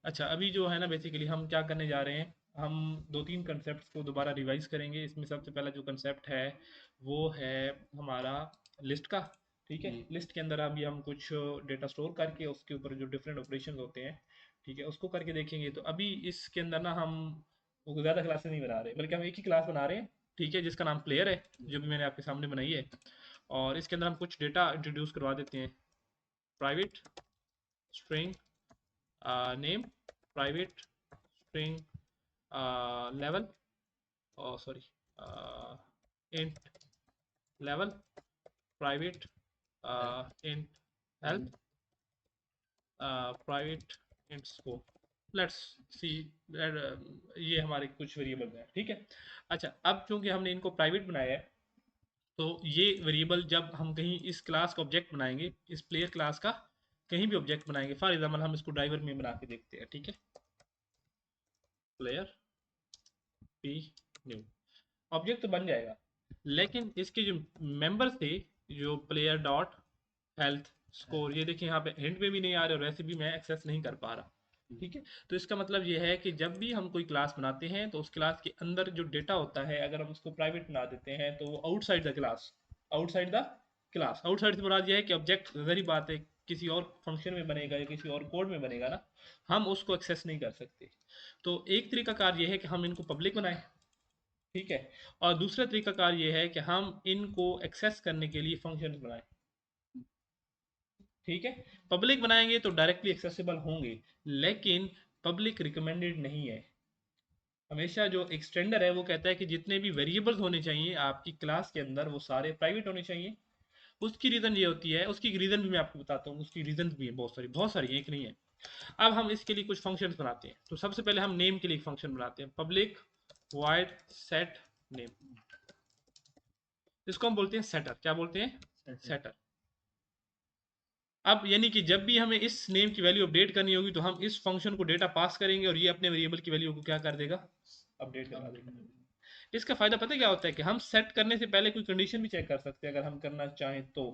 अच्छा, अभी जो है ना बेसिकली हम क्या करने जा रहे हैं, हम दो तीन कंसेप्ट को दोबारा रिवाइज करेंगे। इसमें सबसे पहला जो कंसेप्ट है वो है हमारा लिस्ट का। ठीक है, जी। लिस्ट के अंदर अभी हम कुछ डेटा स्टोर करके उसके ऊपर जो डिफरेंट ऑपरेशन होते हैं, ठीक है, उसको करके देखेंगे। तो अभी इसके अंदर ना हम ज़्यादा क्लासेस नहीं बना रहे, बल्कि हम एक ही क्लास बना रहे हैं, ठीक है, जिसका नाम प्लेयर है, जो भी मैंने आपके सामने बनाई है। और इसके अंदर हम कुछ डेटा इंट्रोड्यूस करवा देते हैं। Private string name, private string level, और sorry int level, private help. Int health, private int scope. Let's see, ये हमारे कुछ वेरिएबल हैं, ठीक है। अच्छा, अब चूंकि हमने इनको प्राइवेट बनाया है, तो ये वेरिएबल जब हम कहीं इस क्लास का ऑब्जेक्ट बनाएंगे, इस प्लेयर क्लास का कहीं भी ऑब्जेक्ट बनाएंगे, फॉर एग्जाम्पल हम इसको ड्राइवर में बना के देखते हैं, ठीक है। प्लेयर पी न्यू ऑब्जेक्ट तो बन जाएगा, लेकिन इसके जो मेंबर्स थे, जो प्लेयर डॉट हेल्थ स्कोर, ये देखिए यहाँ पे हिंट में भी नहीं आ रहे और वैसे भी मैं एक्सेस नहीं कर पा रहा, ठीक है। तो इसका मतलब ये है कि जब भी हम कोई क्लास बनाते हैं तो उस क्लास के अंदर जो डेटा होता है, अगर हम उसको प्राइवेट बना देते हैं तो वो outside the class, outside the class, outside से मुराद ये है कि ऑब्जेक्ट जहरी बात है किसी और फंक्शन में बनेगा या किसी और कोड में बनेगा ना, हम उसको एक्सेस नहीं कर सकते। तो एक तरीका कार ये है कि हम इनको पब्लिक बनाएं, ठीक है। और दूसरा तरीकाकार ये है कि हम इनको एक्सेस करने के लिए फंक्शन बनाएं, ठीक है। पब्लिक बनाएंगे तो डायरेक्टली एक्सेसिबल होंगे, लेकिन पब्लिक रिकमेंडेड नहीं है। हमेशा जो एक्सटेंडर है वो कहता है कि जितने भी वेरिएबल्स होने चाहिए आपकी क्लास के अंदर वो सारे प्राइवेट होने चाहिए। उसकी रीज़न ये होती है, उसकी रीज़न भी मैं आपको बताता हूँ, उसकी रीज़न भी है बहुत सारी, एक नहीं है। अब हम इसके लिए कुछ फंक्शंस बनाते हैं। तो सबसे पहले हम नेम के लिए एक फंक्शन बनाते हैं, पब्लिक वाइड सेट नेम। इसको हम बोलते हैं सेटर। क्या बोलते हैं? सेटर। अब यानी कि जब भी हमें इस नेम की वैल्यू अपडेट करनी होगी तो हम इस फंक्शन को डेटा पास करेंगे और ये अपने वेरिएबल की वैल्यू को क्या कर देगा, अपडेट करा देगा। इसका फायदा पता है क्या होता है कि हम सेट करने से पहले कोई कंडीशन भी चेक कर सकते हैं अगर हम करना चाहें तो।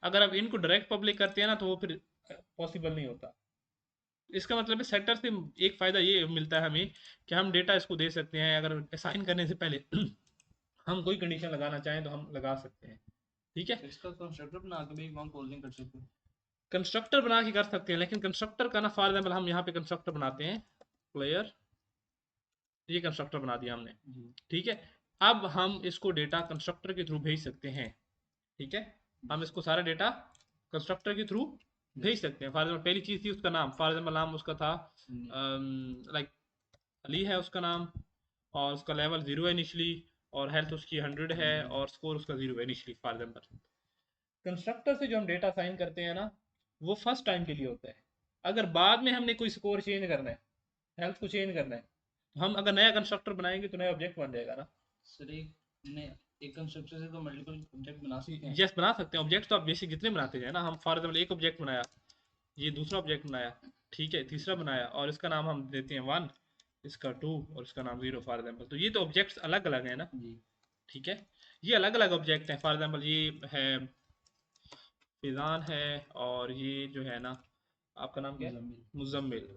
अगर आप इनको डायरेक्ट पब्लिक करते हैं ना तो वो फिर पॉसिबल नहीं होता। इसका मतलब है सेटर से एक फायदा ये मिलता है हमें कि हम डेटा इसको दे सकते हैं, अगर असाइन करने से पहले हम कोई कंडीशन लगाना चाहें तो हम लगा सकते हैं, ठीक है। इसका कंस्ट्रक्टर बना के भी वहाँ कॉल नहीं कर सकते। कंस्ट्रक्टर बना के कर सकते हैं, लेकिन कंस्ट्रक्टर का ना, फॉर एग्जाम्पल हम यहाँ पे कंस्ट्रक्टर बनाते हैं प्लेयर, ये कंस्ट्रक्टर बना दिया हमने, जी। ठीक है। अब हम इसको डेटा कंस्ट्रक्टर के थ्रू भेज सकते हैं, ठीक है। हम इसको सारा डेटा कंस्ट्रक्टर के थ्रू भेज सकते हैं। फॉर एग्जाम्पल पहली चीज़ थी उसका नाम, फॉर एग्जाम्पल नाम उसका था लाइक अली है उसका नाम, और उसका लेवल 0 है इनिशली, और हेल्थ उसकी 100 है, और स्कोर उसका 0 है इनिशली, फॉर एग्जाम्पल। कंस्ट्रक्टर से जो हम डेटा साइन करते हैं ना, वो फर्स्ट टाइम के लिए होता है। अगर बाद में हमने कोई स्कोर चेंज करना है, हेल्थ को चेंज करना है, तो हम अगर नया कंस्ट्रक्टर बनाएंगे तो नया ऑब्जेक्ट बन जाएगा ना। सर एक कंस्ट्रक्टर से तो मल्टीपल ऑब्जेक्ट बना सकते हैं। यस, बना सकते हैं ऑब्जेक्ट, तो आप बेसिक जितने बनाते जाए ना, हम फॉर एग्जाम्पल एक ऑब्जेक्ट बनाया, ये दूसरा ऑब्जेक्ट बनाया, ठीक है, तीसरा बनाया, और इसका नाम हम देते हैं 1, इसका 2, और इसका नाम 0, फॉर एग्जाम्पल। तो ये तो ऑब्जेक्ट्स अलग अलग है ना, जी। ठीक है। ये अलग अलग ऑब्जेक्ट हैं। फॉर एग्जाम्पल ये है फिजान है, और ये जो है ना, आपका नाम क्या है? मुजम्मिल। मुजम्मिल।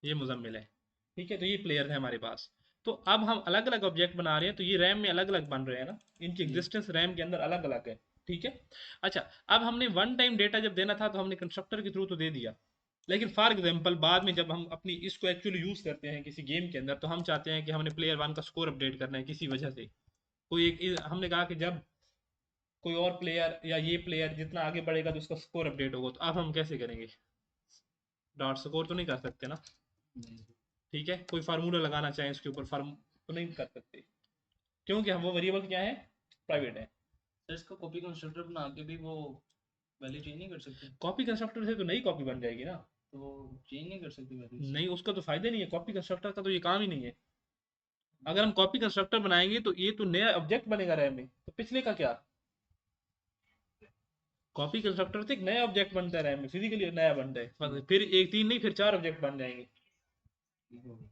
ये मुजम्मिल है, ठीक है। तो ये प्लेयर है हमारे पास। तो अब हम अलग अलग ऑब्जेक्ट बना रहे हैं, तो ये रैम में अलग अलग बन रहे हैं ना, इनकी जी। एग्जिस्टेंस रैम के अंदर अलग अलग है, ठीक है। अच्छा, अब हमने वन टाइम डेटा जब देना था तो हमने कंस्ट्रक्टर के थ्रू तो दे दिया, लेकिन फॉर एग्जाम्पल बाद में जब हम अपनी इसको एक्चुअली यूज़ करते हैं किसी गेम के अंदर, तो हम चाहते हैं कि हमने प्लेयर 1 का स्कोर अपडेट करना है किसी वजह से। कोई एक हमने कहा कि जब कोई और प्लेयर या ये प्लेयर जितना आगे बढ़ेगा तो उसका स्कोर अपडेट होगा, तो अब हम कैसे करेंगे? डॉट स्कोर तो नहीं कर सकते ना, नहीं। ठीक है। कोई फार्मूला लगाना चाहें इसके ऊपर, फार्म तो नहीं कर सकते, क्योंकि हम वो वेरिएबल क्या है, प्राइवेट है। सर इसका कॉपी कंस्ट्रक्टर बना के भी वो वैल्यू चेंज नहीं कर सकते। कॉपी कंस्ट्रक्टर से तो नई कॉपी बन जाएगी ना। तो वो चेंज नहीं कर सकते वैल्यूज। नहीं, उसका तो फायदा नहीं है, कॉपी कंस्ट्रक्टर का तो ये काम ही नहीं है। अगर हम कॉपी कंस्ट्रक्टर बनाएंगे तो ये तो नया ऑब्जेक्ट बनेगा रैम में, तो पिछले का क्या? कॉपी कंस्ट्रक्टर से एक नया ऑब्जेक्ट बनता है रैम में, फिजिकली नया बनता है, फिर एक तीन नहीं, फिर चार ऑब्जेक्ट बन जाएंगे।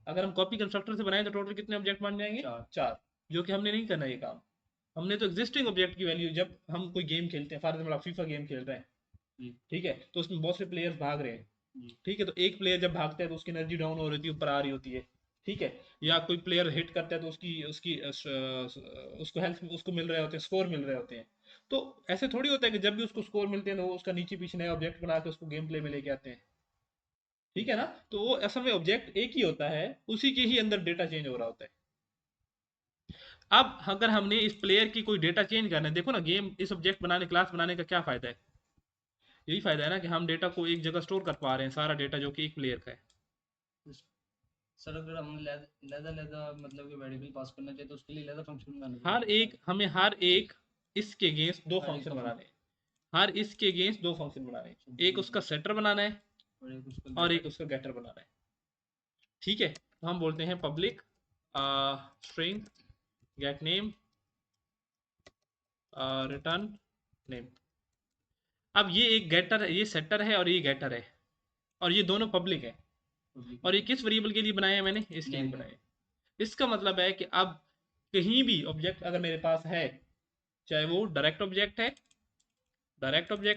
अगर हम कॉपी कंस्ट्रक्टर से बनाए तो टोटल कितने ऑब्जेक्ट बन जाएंगे? चार। चार। जो कि हमने नहीं करना ये काम। हमने तो एग्जिस्टिंग ऑब्जेक्ट की वैल्यू, जब हम कोई गेम खेलते हैं, फॉर एग्जाम्पल आप फीफा गेम खेल रहे हैं, जी। ठीक है, तो उसमें बहुत से प्लेयर्स भाग रहे हैं, जी ठीक है, तो एक प्लेयर जब भागता है तो उसकी एनर्जी डाउन हो रही है, ऊपर आ रही होती है, ठीक है, या कोई प्लेयर हिट करता है तो उसकी उसकी उसको हेल्थ उसको मिल रहे होते हैं, स्कोर मिल रहे होते हैं। तो ऐसे थोड़ी होता है कि जब भी उसको स्कोर मिलते हैं तो वो उसका नीचे पीछे नया ऑब्जेक्ट बना के उसको गेम प्ले में लेके आते हैं, ठीक है ना। तो वो असल में ऑब्जेक्ट एक ही होता है, उसी के ही अंदर डेटा चेंज हो रहा होता है। अब अगर हमने इस प्लेयर की कोई डेटा चेंज करना है, देखो ना गेम इस ऑब्जेक्ट बनाने क्लास बनाने का क्या फायदा है, यही फायदा है ना कि हम डेटा को एक जगह स्टोर कर पा रहे हैं, सारा डेटा जो कि एक प्लेयर का है। सर, अगर हमें लहदा मतलब कि वेरिएबल पास करना चाहिए तो उसके लिए लहदा फंक्शन बनाना हर पड़ेगा एक हमें हर एक इसके अगेंस्ट दो हर एक फंक्शन का बनाने हैं, हर इसके अगेंस्ट दो फंक्शन बनाने हैं, एक उसका फंक्शन सेटर बनाना है और एक उसका और एक गेटर। उसका गेटर बनाना है, ठीक है। तो हम बोलते हैं public string gate name return name. अब ये एक गेटर है, ये सेटर है और ये गेटर है, और ये दोनों पब्लिक है, और ये किस वेरिएबल के लिए बनाए हैं मैंने, इसके लिए नेम बनाए हैं। इसका मतलब है कि अब कहीं भी ऑब्जेक्ट अगर मेरे पास है, चाहे वो डायरेक्ट ऑब्जेक्ट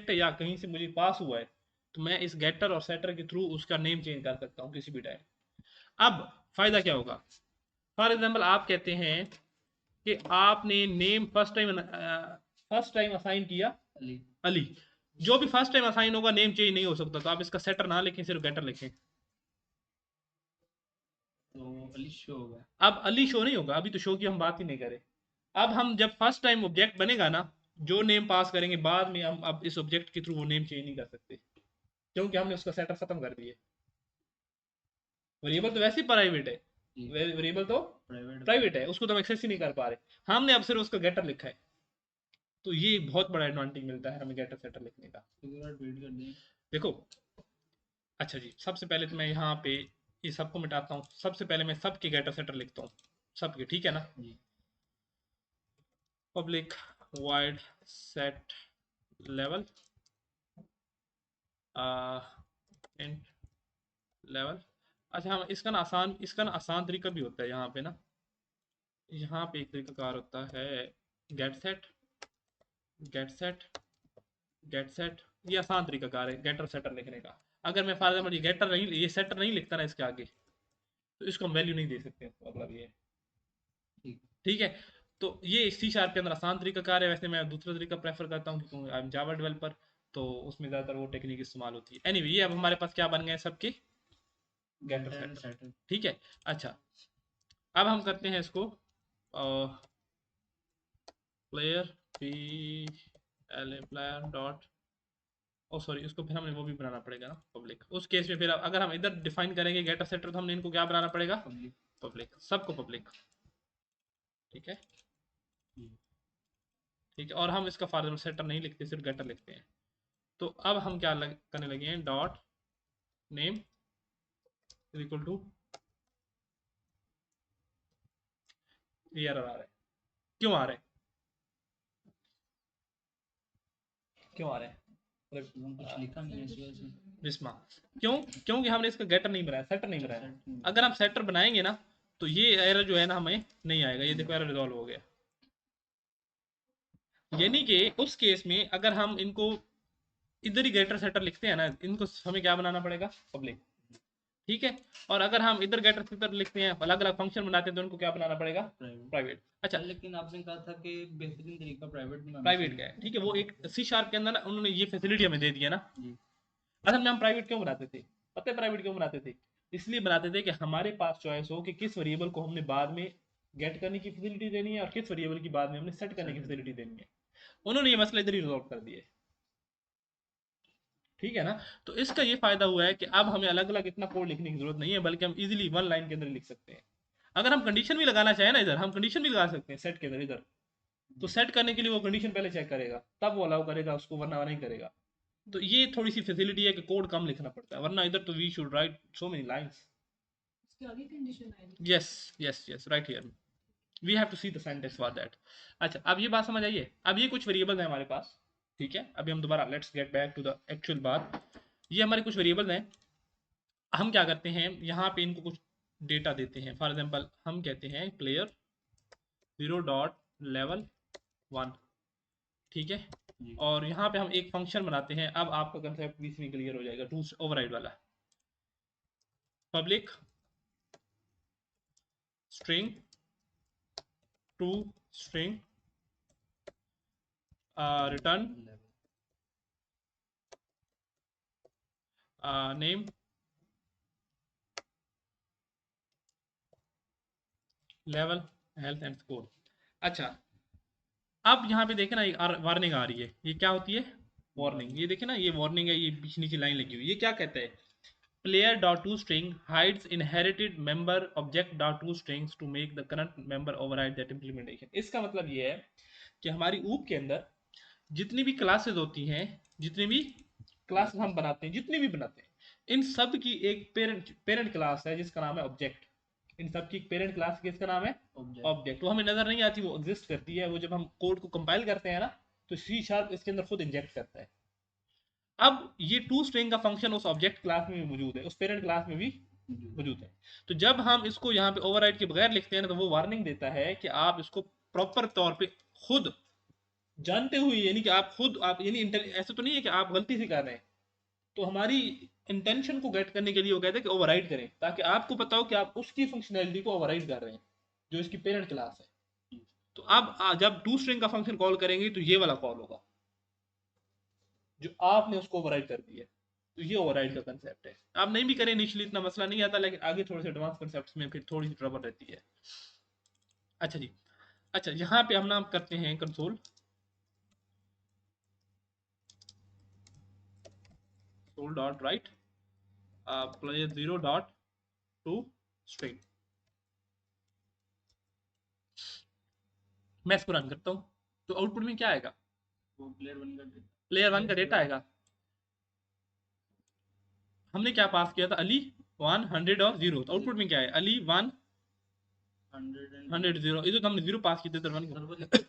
है या कहीं से मुझे पास हुआ है, तो मैं इस गेटर और सेटर के थ्रू उसका नेम चेंज कर सकता हूँ किसी भी टाइम। अब फायदा क्या होगा, फॉर एग्जाम्पल आप कहते हैं कि आपने नेम फर्स्ट टाइम असाइन किया अली अली, जो भी फर्स्ट टाइम असाइन होगा नेम चेंज नहीं हो सकता, तो आप इसका सेटर ना लिखें, सिर्फ गेटर लिखें। तो अली शो होगा। अब अली शो नहीं होगा, अभी तो शो की हम बात ही नहीं करें। अब हम जब फर्स्ट टाइम ऑब्जेक्ट बनेगा ना, जो नेम पास करेंगे बाद में हम अब इस ऑब्जेक्ट के थ्रू वो नेम चेंज नहीं कर सकते, क्योंकि हमने उसका सेटर खत्म कर दिया। वेरिएबल तो वैसे ही प्राइवेट है, जी वेरिएबल तो प्राइवेट प्राइवेट है, उसको तो हम एक्सेस ही नहीं कर पा रहे, हमने अब सिर्फ उसका गेटर लिखा है। तो ये बहुत बड़ा एडवांटेज मिलता है हमें गेटर सेटर लिखने का। वेट कर दें। देखो, अच्छा जी, सबसे पहले तो मैं यहाँ पे ये सबको मिटाता हूँ, सबसे पहले मैं सबके गेटर सेटर लिखता हूँ, सबके, ठीक है ना। जी public void set level int level. अच्छा, हम इसका ना आसान तरीका भी होता है यहाँ पे ना, यहाँ पे एक तरीका कार होता है get set get set get set. ये आसान तरीका कार है गेटर सेटर लिखने का। अगर मैं फॉर एग्जाम्पल ये सेटर नहीं लिखता ना इसके आगे, तो इसको हम वैल्यू नहीं दे सकते, मतलब ये, ठीक ठीक है। तो ये सी शार्प के अंदर आसान तरीका कार है, वैसे मैं दूसरा तरीका प्रेफर करता हूँ क्योंकि आई एम जावा डेवलपर, तो उसमें ज़्यादातर वो टेक्निक इस्तेमाल होती है। एनीवे, ये अब हमारे पास क्या बन गए सबके getter getter and setter, setter. ठीक है। अच्छा, अब हम करते हैं इसको player P L A player dot, O sorry, उसको फिर हमें वो भी बनाना पड़ेगा ना पब्लिक। उस केस में फिर अगर हम इधर डिफाइन करेंगे गेटर सेटर, तो हमने इनको क्या बनाना पड़ेगा, पब्लिक। पब्लिक, सबको पब्लिक, ठीक है। ठीक है, और हम इसका फॉर एग्जाम्पल सेटर नहीं लिखते, सिर्फ गेटर लिखते हैं। तो अब हम क्या करने लगे हैं, dot name is equal to, ये एरर आ रहा है, क्यों आ रहा है, क्यों आ रहा है, कुछ लिखा नहीं है इस वजह से। बिस्मा, क्यों, क्योंकि हमने इसका गेटर नहीं बनाया, सेटर नहीं अच्छा बनाया। सेट। अगर हम सेटर बनाएंगे ना, तो ये एरर जो है ना हमें नहीं आएगा, ये देखो एरर रिजॉल्व हो गया। यानी कि उस केस में अगर हम इनको इधर ही गेटर सेटर लिखते हैं ना, इनको हमें क्या बनाना पड़ेगा, पब्लिक, ठीक है। और अगर हम इधर गेटर सेटर लिखते हैं, अलग अलग फंक्शन बनाते हैं, तो उनको क्या बनाना पड़ेगा, प्राइवेट। प्राइवेट। अच्छा, लेकिन आपने कहा था कि बेहतरीन तरीका प्राइवेट बनाना प्राइवेट क्या चाहिए। है, ठीक है, वो एक सी शार्प के अंदर ना उन्होंने ये फैसिलिटी हमें दे दी है ना। जी असल में हम प्राइवेट क्यों बनाते थे, पता है प्राइवेट क्यों बनाते थे, इसलिए बनाते थे कि हमारे पास चॉइस हो कि किस वेरिएबल को हमने बाद में गेट करने की फैसिलिटी देनी है और किस वेरिएबल की बाद में हमने सेट करने की सेट। फैसिलिटी देनी है। उन्होंने ये मसला इधर ही रिजॉल्व कर दिया है, ठीक है ना। तो इसका ये फायदा हुआ है कि अब हमें अलग अलग इतना कोड लिखने की जरूरत नहीं है, बल्कि हम इजीली वन लाइन के अंदर लिख सकते हैं। अगर हम कंडीशन भी लगाना चाहें ना, इधर हम कंडीशन भी लगा सकते हैं सेट के अंदर इधर, तो सेट करने के लिए वो कंडीशन पहले चेक करेगा, तब वो अलाउ करेगा उसको, वरना नहीं करेगा। तो ये थोड़ी सी फैसिलिटी है कि कोड कम लिखना पड़ता है, वरना इधर तो we should write so many lines. Yes yes yes, right here we have to see the sentence for that. अच्छा, अब ये बात समझ आइए, अब ये कुछ वेरिएबल है हमारे पास, ठीक है। अभी हम दोबारा let's get back to the actual बात। ये हमारे कुछ वेरिएबल हैं, हम क्या करते हैं यहाँ पे इनको कुछ डेटा देते हैं। फॉर एग्जांपल हम कहते हैं प्लेयर 0.level 1, ठीक है। जी और यहाँ पे हम एक फंक्शन बनाते हैं, अब आपका कंसेप्ट बीच में क्लियर हो जाएगा, टू ओवरराइड वाला। Public string to string return name level health and score. अच्छा, अब यहाँ पे देखे ना एक वार्निंग आ रही है, ये क्या होती है? वार्निंग। ये देखे ना, ये वार्निंग है, ये बीच नीचे लाइन लगी हुई, ये क्या कहता है? player dot to string hides inherited member object dot to strings to make the current member override that implementation। इसका मतलब ये है कि हमारी ऊप के अंदर जितनी भी क्लासेस होती हैं, जितनी भी क्लासेस हम बनाते हैं, जितनी भी बनाते हैं, इन सब की एक पेरेंट पेरेंट क्लास है जिसका नाम है ऑब्जेक्ट। इन सब की एक पेरेंट क्लास किसका नाम है? ऑब्जेक्ट। वो हमें नजर नहीं आती, वो एग्जिस्ट करती है। वो जब हम कोड को कंपाइल करते हैं ना, तो सी शार्प इसके अंदर खुद इंजेक्ट करता है। अब ये टू स्ट्रिंग का फंक्शन उस ऑब्जेक्ट क्लास में भी मौजूद है, उस पेरेंट क्लास में भी मौजूद है। तो जब हम इसको यहाँ पे ओवरराइड के बगैर लिखते हैं ना, तो वो वार्निंग देता है कि आप इसको प्रॉपर तौर पे खुद जानते हुए, यानी कि आप खुद आप यानी ऐसा तो नहीं है कि आप गलती से कर रहे हैं। तो हमारी इंटेंशन को गेट करने के लिए वो कहते हैं कि ओवरराइड करें, ताकि आपको पता हो कि आप उसकी फंक्शनैलिटी को ओवरराइड कर रहे हैं जो इसकी पेरेंट क्लास है। तो अब जब टू स्ट्रिंग का फंक्शन कॉल करेंगे तो ये वाला कॉल होगा जो आपने उसको ओवरराइड कर दिया। तो ये ओवरराइड का कंसेप्ट है। आप नहीं भी करें इनिशियली इतना मसला नहीं आता, लेकिन आगे थोड़े से एडवांस कंसेप्ट में फिर थोड़ी सी ट्रबल रहती है। अच्छा जी, अच्छा यहाँ पे हम नाम करते हैं कंसोल सोल dot write player zero dot to string. मैं इसको रन करता हूँ, तो आउटपुट में क्या आएगा? वो प्लेयर वन का डेटा आएगा। हमने क्या पास किया था? अली 100 और 0। तो आउटपुट में क्या है? अली 1 100 0। इधर तो हमने 0 पास किए थे, तो 1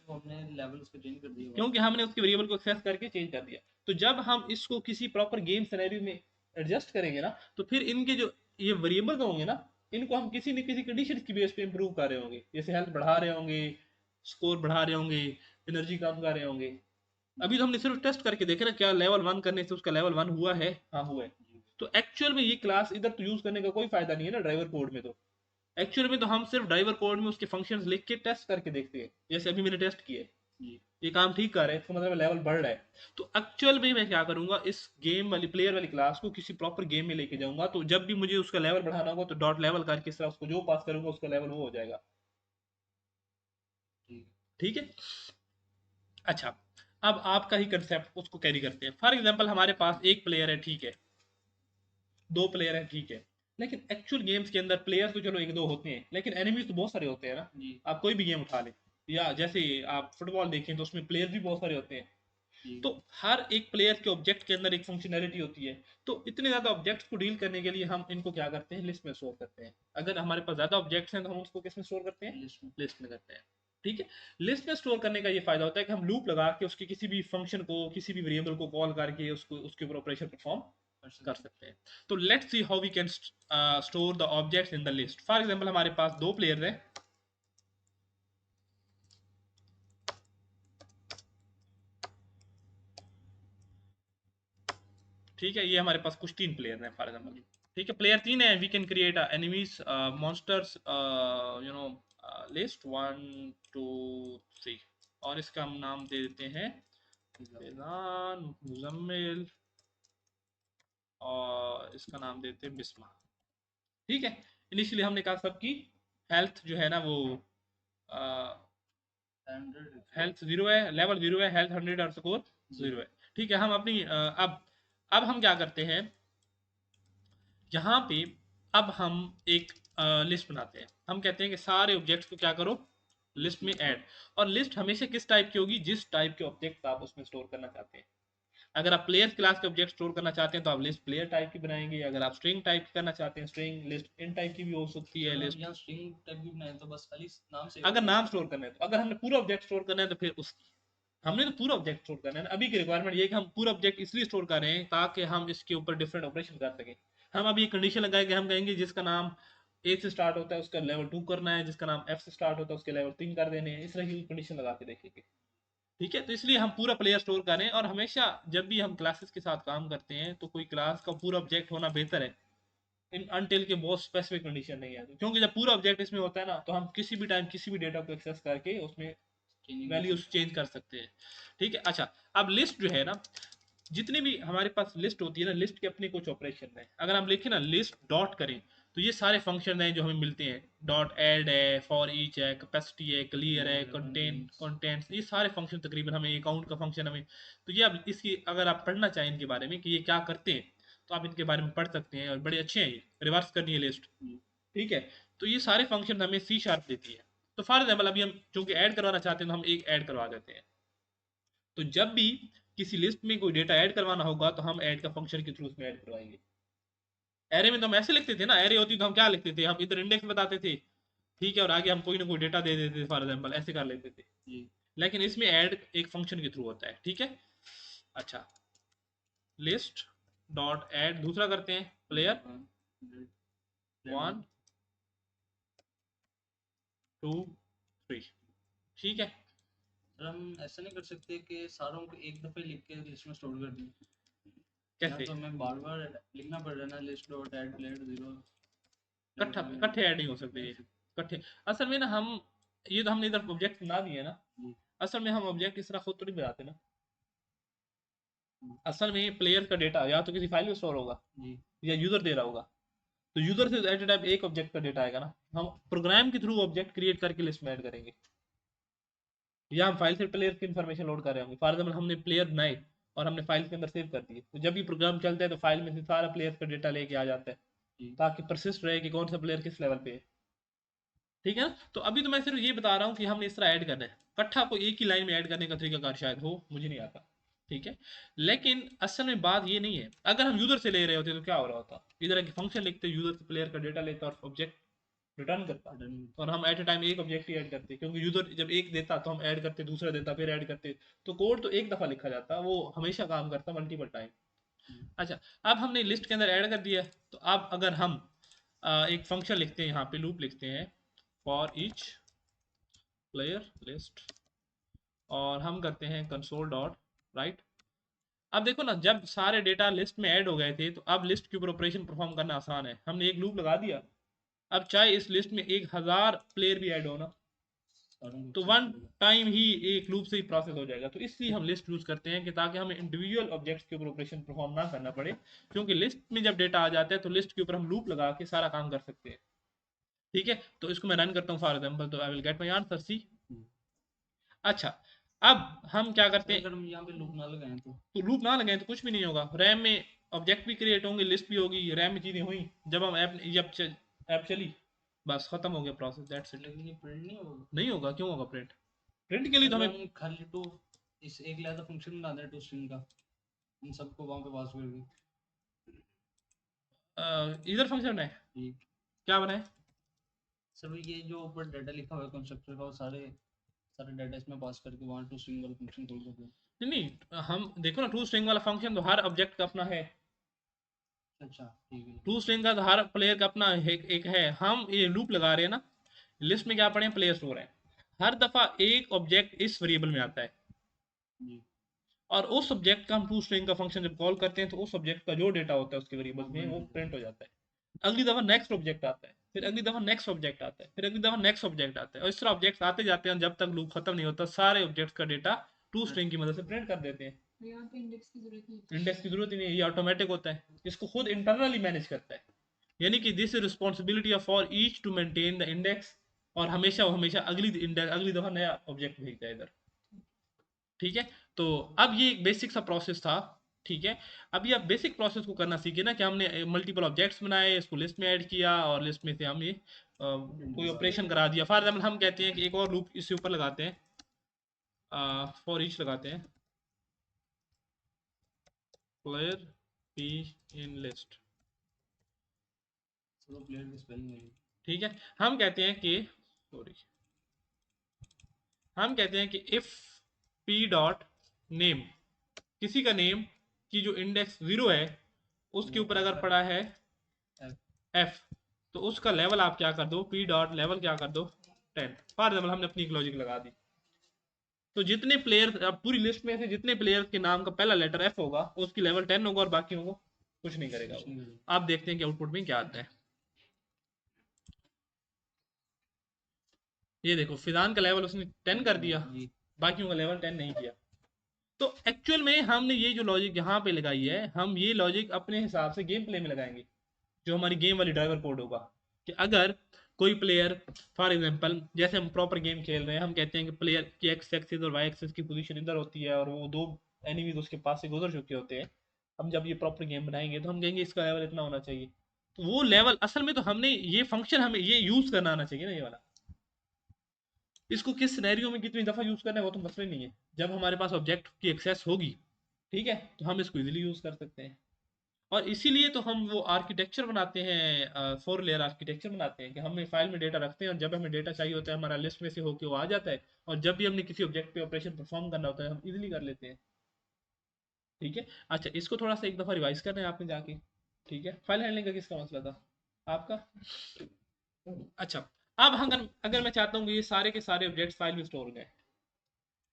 हमने लेवल उसको चेंज कर दिया, क्योंकि हमने उसके वेरिएबल को एक्सेस करके चेंज कर दिया। तो जब हम इसको किसी प्रॉपर गेम सिनेरियो में एडजस्ट करेंगे ना, तो फिर इनके जो ये वेरिएबल्स होंगे ना, इनको हम किसी न किसी कंडीशन की बेस पे इंप्रूव कर रहे होंगे। जैसे हेल्थ बढ़ा रहे होंगे, स्कोर बढ़ा रहे होंगे, एनर्जी कम कर रहे होंगे। अभी तो हमने सिर्फ टेस्ट करके देखे ना, क्या लेवल 1 करने से उसका लेवल 1 हुआ है? हाँ हुआ है। तो एक्चुअल में ये क्लास इधर तो यूज करने का कोई फायदा नहीं है ना ड्राइवर कोड में। तो एक्चुअल में तो हम सिर्फ ड्राइवर कोड में उसके फंक्शंस लिख के टेस्ट करके देखते हैं। जैसे अभी मैंने टेस्ट किए, ये काम ठीक कर रहे हैं, इसका मतलब लेवल बढ़ रहा है। तो एक्चुअल में मैं क्या करूंगा, इस गेम वाली प्लेयर वाली क्लास को किसी प्रॉपर गेम में लेके जाऊंगा। तो जब भी मुझे उसका लेवल बढ़ाना होगा, तो डॉट लेवल करके इस तरह उसको जो पास करूंगा उसका लेवल वो हो जाएगा। ठीक है। अच्छा, अब आपका ही कंसेप्ट उसको कैरी करते हैं। फॉर एग्जांपल हमारे पास एक प्लेयर है, ठीक है, दो प्लेयर है, ठीक है, लेकिन एक्चुअल गेम्स के अंदर प्लेयर्स तो चलो एक दो होते हैं, लेकिन एनिमीज तो बहुत सारे होते हैं ना। आप कोई भी गेम उठा लें, या जैसे आप फुटबॉल देखें तो उसमें प्लेयर्स भी बहुत सारे होते हैं। तो हर एक प्लेयर के ऑब्जेक्ट के अंदर एक फंक्शनैलिटी होती है। तो इतने ज्यादा ऑब्जेक्ट्स को डील करने के लिए हम इनको क्या करते हैं? लिस्ट में स्टोर करते हैं। अगर हमारे पास ज्यादा ऑब्जेक्ट्स हैं तो हम उसको किस में स्टोर करते हैं? लिस्ट में करते हैं। ठीक है। लिस्ट में स्टोर करने का ये फायदा होता है कि हम लूप लगा के उसके किसी भी फंक्शन को, किसी भी वेरिएबल को कॉल करके उसको उसके ऊपर ऑपरेशन परफॉर्म कर सकते हैं। तो let's see how we can store the objects in the list. For example हमारे पास दो प्लेयर्स हैं, ठीक है, ये हमारे पास कुछ तीन प्लेयर हैं फॉर एग्जांपल। ठीक है, प्लेयर तीन है, we can create enemies monsters you know list 1 2 3, और इसका हम नाम दे देते हैं फैजान, मुजम्मिल, और इसका नाम देते हैं बिस्मा। ठीक है। इनिशियली हमने कहा सबकी हेल्थ जो है ना वो हेल्थ 0 है, लेवल 0 है, हेल्थ 100 और स्कोर 0 है। ठीक है, हम अपनी अब हम क्या करते हैं यहाँ पे? अब हम एक लिस्ट बनाते हैं। हम कहते हैं कि सारे ऑब्जेक्ट्स को क्या करो? लिस्ट में ऐड। और लिस्ट हमेशा किस टाइप की होगी? जिस टाइप के ऑब्जेक्ट आप उसमें स्टोर करना चाहते हैं। अगर आप प्लेयर्स क्लास के ऑब्जेक्ट स्टोर करना चाहते हैं तो आप लिस्ट प्लेयर टाइप की बनाएंगे। अगर आप स्ट्रिंग टाइप की करना चाहते हैं, स्ट्रिंग लिस्ट इन टाइप की भी हो सकती है लिस्ट। यहाँ स्ट्रिंग टाइप भी बनाए तो बस खाली नाम से, अगर नाम स्टोर करना है तो, अगर हमने पूरा ऑब्जेक्ट स्टोर करना है तो फिर उसकी, हमने तो पूरा ऑब्जेक्ट स्टोर करना है ना। अभी की रिक्वायरमेंट ये है कि हम पूरा ऑब्जेक्ट इसलिए स्टोर कर रहे हैं ताकि हम इसके ऊपर डिफरेंट ऑपरेशन कर सकें। हम अभी एक कंडीशन लगाएंगे, हम कहेंगे जिसका नाम ए से स्टार्ट होता है उसका लेवल 2 करना है, जिसका नाम एफ से स्टार्ट होता है उसके लेवल 3 कर देने हैं। इस तरह की कंडीशन लगा के देखेंगे। ठीक है, तो इसलिए हम पूरा प्लेयर स्टोर करें। और हमेशा जब भी हम क्लासेस के साथ काम करते हैं तो कोई क्लास का पूरा ऑब्जेक्ट होना बेहतर है। अनटिल के बहुत स्पेसिफिक कंडीशन नहीं है, क्योंकि जब पूरा ऑब्जेक्ट इसमें होता है ना तो हम किसी भी टाइम किसी भी डेटा को एक्सेस करके उसमें वैल्यूज चेंज कर सकते हैं। ठीक है। अच्छा, अब लिस्ट जो है ना, जितनी भी हमारे पास लिस्ट होती है ना, लिस्ट के अपने कुछ ऑपरेशन है। अगर हम लिखें ना लिस्ट डॉट करें तो ये सारे फंक्शन हैं जो हमें मिलते हैं। डॉट ऐड है, फॉर ईच है, कैपेसिटी है, क्लियर है, कंटेंट्स, ये सारे फंक्शन तकरीबन हमें, अकाउंट का फंक्शन हमें। तो ये अब इसकी अगर आप पढ़ना चाहें इनके बारे में कि ये क्या करते हैं तो आप इनके बारे में पढ़ सकते हैं, और बड़े अच्छे हैं ये, रिवर्स करनी है लिस्ट। ठीक है। तो ये सारे फंक्शन हमें सी शार्प देती है। तो फॉर एग्जाम्पल अभी हम चूंकि ऐड करवाना चाहते हैं तो हम एक ऐड करवा देते हैं। तो जब भी किसी लिस्ट में कोई डेटा ऐड करवाना होगा तो हम ऐड का फंक्शन के थ्रू उसमें ऐड करवाएंगे। एरे में तो हम ऐसे लिखते थे ना, एरे होती तो हम क्या लिखते थे, हम इधर इंडेक्स बताते थे, ठीक है, और आगे हम कोई ना कोई डेटा दे देते थे, फॉर एग्जाम्पल ऐसे कर लेते थे। लेकिन इसमें ऐड एक फंक्शन के थ्रू होता है। ठीक है। अच्छा, लिस्ट डॉट ऐड दूसरा करते हैं, प्लेयर 1 2 3। ठीक है। सर हम ऐसा नहीं कर सकते कि सारों को एक दफे लिख के लिस्ट में स्टोर कर दें? कैसे? तो हमें बार बार लिखना पड़ रहा है ना, लिस्ट डॉट ऐड प्लेयर 0। इकट्ठे ऐड नहीं हो सकते ये इकट्ठे। असल में ना हम, ये तो हमने इधर ऑब्जेक्ट बना दिए ना, असल में हम ऑब्जेक्ट इस तरह खुद तो नहीं बनाते ना। असल में प्लेयर का डेटा या तो किसी फाइल में स्टोर होगा या यूजर दे रहा होगा। तो यूजर से एट ए टाइम एक ऑब्जेक्ट का डेटा आएगा ना, हम प्रोग्राम के थ्रू ऑब्जेक्ट क्रिएट करके लिस्ट में ऐड करेंगे, या हम फाइल से प्लेयर की इन्फॉर्मेशन लोड कर रहे होंगे। फॉर एग्जाम्पल हमने प्लेयर बनाए और हमने फाइल के अंदर सेव कर दिए, तो जब भी प्रोग्राम चलता है तो फाइल में से सारा प्लेयर का डेटा लेके आ जाता है, ताकि परसिस्ट रहे कि कौन सा प्लेयर किस लेवल पे है। ठीक है ना। तो अभी तो मैं सिर्फ ये बता रहा हूँ कि हमने इस तरह ऐड करना है। इकट्ठा को एक ही लाइन में ऐड करने का तरीकाकार शायद हो, मुझे नहीं आता। ठीक है। लेकिन असल में बात ये नहीं है। अगर हम यूजर से ले रहे होते तो क्या हो रहा होता, इधर एक फंक्शन लिखते, यूजर से प्लेयर का डेटा लेता और ऑब्जेक्ट रिटर्न करता, और हम एट ए टाइम एक ऑब्जेक्ट ही ऐड करते, क्योंकि यूजर जब एक देता तो हम ऐड करते, दूसरा देता फिर ऐड करते। तो कोड तो एक दफा लिखा जाता, वो हमेशा काम करता मल्टीपल टाइम। अच्छा, अब हमने लिस्ट के अंदर ऐड कर दिया, तो अब अगर हम एक फंक्शन लिखते हैं, यहाँ पे लूप लिखते हैं, फॉर ईच प्लेयर लिस्ट, और हम करते हैं कंसोल डॉट राइट। अब देखो ना, जब सारे डेटा लिस्ट में ऐड हो गए थे तो अब लिस्ट के ऊपर ऑपरेशन परफॉर्म करना आसान है। हमने एक लूप लगा दिया, अब चाहे इस लिस्ट में 1000 प्लेयर भी ऐड हो ना, तो वन टाइम ही एक लूप से ही प्रोसेस हो जाएगा। तो इसलिए हम लिस्ट यूज करते हैं कि ताकि हमें इंडिविजुअल ऑब्जेक्ट्स के ऊपर ऑपरेशन परफॉर्म ना करना पड़े, क्योंकि लिस्ट में जब डेटा आ जाता है तो लिस्ट के ऊपर हम लूप लगा के सारा काम कर सकते हैं। ठीक है। तो इसको मैं रन करता हूँ फॉर एग्जाम्पल, तो I will get my answer see. अच्छा, अब हम क्या करते हैं, अगर हम यहाँ पे लूप ना लगाएं तो लूप ना लगाएं तो कुछ भी नहीं होगा। रैम में ऑब्जेक्ट भी क्रिएट होंगे, लिस्ट भी होगी, रैम में चीजें हुई, जब हम ऐप चली, बस खत्म हो गया प्रोसेस, दैट्स इट। लेकिन ये प्रिंट नहीं होगा। नहीं होगा, क्यों होगा प्रिंट? प्रिंट के लिए तो हमें हम खाली टू इस एक लेदा फंक्शन बना दें टू स्ट्रिंग का, इन सबको वहां पे पास करके। इधर फंक्शन है क्या बनाए? सर ये जो ऊपर डाटा लिखा हुआ है कंस्ट्रक्टर का, वो सारे सारे डाटा इसमें पास करके वहां टू स्ट्रिंग वाला फंक्शन खोल सकते हैं। नहीं, हम देखो ना, टू स्ट्रिंग वाला फंक्शन तो हर ऑब्जेक्ट का अपना है। अच्छा ठीक है। टू स्ट्रिंग का तो हर प्लेयर का अपना एक है। हम ये लूप लगा रहे हैं ना, लिस्ट में क्या पढ़े, प्लेयर स्टोर है, हर दफा एक ऑब्जेक्ट इस वेरिएबल में आता है, और उस ऑब्जेक्ट का हम टू स्ट्रिंग का फंक्शन जब कॉल करते हैं तो उस ऑब्जेक्ट का जो डेटा होता है उसके वेरिएबल में वो प्रिंट हो जाता है। अगली दफा नेक्स्ट ऑब्जेक्ट आता है, फिर अगली दफा नेक्स्ट ऑब्जेक्ट आता है, फिर अगली दफा नेक्स्ट ऑब्जेक्ट आता है, और इस तरह ऑब्जेक्ट आते जाते हैं जब तक लूप खत्म नहीं होता। सारे ऑब्जेक्ट्स का डेटा टू स्ट्रिंग की मदद से प्रिंट कर देते हैं। यहाँ पे इंडेक्स की जरूरत नहीं। इंडेक्स की जरूरत ही नहीं है, ये ऑटोमेटिक होता है, इसको खुद इंटरनली मैनेज करता है। यानी कि this is responsibility of for each to maintain the index, और हमेशा वो हमेशा अगली दफा नया ऑब्जेक्ट भेजता है इधर। ठीक है। तो अब ये एक बेसिक सा प्रोसेस था। ठीक है। अभी आप बेसिक प्रोसेस को करना सीखे ना, कि हमने मल्टीपल ऑब्जेक्ट्स बनाए, इसको लिस्ट में ऐड किया, और लिस्ट में से हम ये कोई ऑपरेशन करा दिया। फॉर एग्जाम्पल हम कहते हैं कि एक और लूप इसके ऊपर लगाते हैं, फॉर ईच लगाते हैं, प्लेयर पी इन लिस्ट। चलो प्लेयर की स्पेलिंग है। ठीक है। हम कहते हैं कि सॉरी, हम कहते हैं कि इफ पी डॉट नेम, किसी का नेम की जो इंडेक्स 0 है उसके ऊपर अगर पड़ा है एफ, तो उसका लेवल आप क्या कर दो, पी डॉट लेवल क्या कर दो 10। फॉर एग्जाम्पल हमने अपनी एक लॉजिक लगा दी, तो जितने प्लेयर, अब पूरी लिस्ट में से जितने प्लेयर के नाम का पहला लेटर एफ होगा उसकी लेवल 10 होगा, और बाकी होगा कुछ नहीं करेगा कुछ वो। नहीं करेगा। आप देखते हैं कि आउटपुट में क्या आता है। ये देखो फिजान का लेवल उसने 10 कर दिया, जी बाकियों का लेवल 10 नहीं किया। तो एक्चुअल में हमने ये जो लॉजिक यहाँ पे लगाई है, हम ये लॉजिक अपने हिसाब से गेम प्ले में लगाएंगे, जो हमारी गेम वाली ड्राइवर कोड होगा। कि अगर कोई प्लेयर, फॉर एग्जांपल जैसे हम प्रॉपर गेम खेल रहे हैं, हम कहते हैं कि प्लेयर की एक्स एक्सिस और वाई एक्सिस की पोजीशन इधर होती है और वो दो एनिमीज उसके पास से गुजर चुके होते हैं। हम जब ये प्रॉपर गेम बनाएंगे तो हम कहेंगे इसका लेवल इतना होना चाहिए। तो वो लेवल असल में तो हमने ये फंक्शन हमें ये यूज करना आना चाहिए ना, ये वाला। इसको किस सिनेरियो में कितनी दफा यूज करना है वो तो मसला नहीं है। जब हमारे पास ऑब्जेक्ट की एक्सेस होगी, ठीक है, तो हम इसको इजीली यूज कर सकते हैं। और इसीलिए तो हम वो आर्किटेक्चर बनाते हैं, 4 लेयर आर्किटेक्चर बनाते हैं कि हम फाइल में डेटा रखते हैं और जब हमें डेटा चाहिए होता है हमारा लिस्ट में से होके वो आ जाता है, और जब भी हमने किसी ऑब्जेक्ट पे ऑपरेशन परफॉर्म करना होता है हम इजीली कर लेते हैं। ठीक है। अच्छा, इसको थोड़ा सा एक दफा रिवाइज करना है आपने जाके। ठीक है, फाइल हैंडलिंग का किसका मसला था? आपका। अच्छा, अब अगर अगर मैं चाहता हूँ कि ये सारे के सारे ऑब्जेक्ट फाइल में स्टोर हो जाए,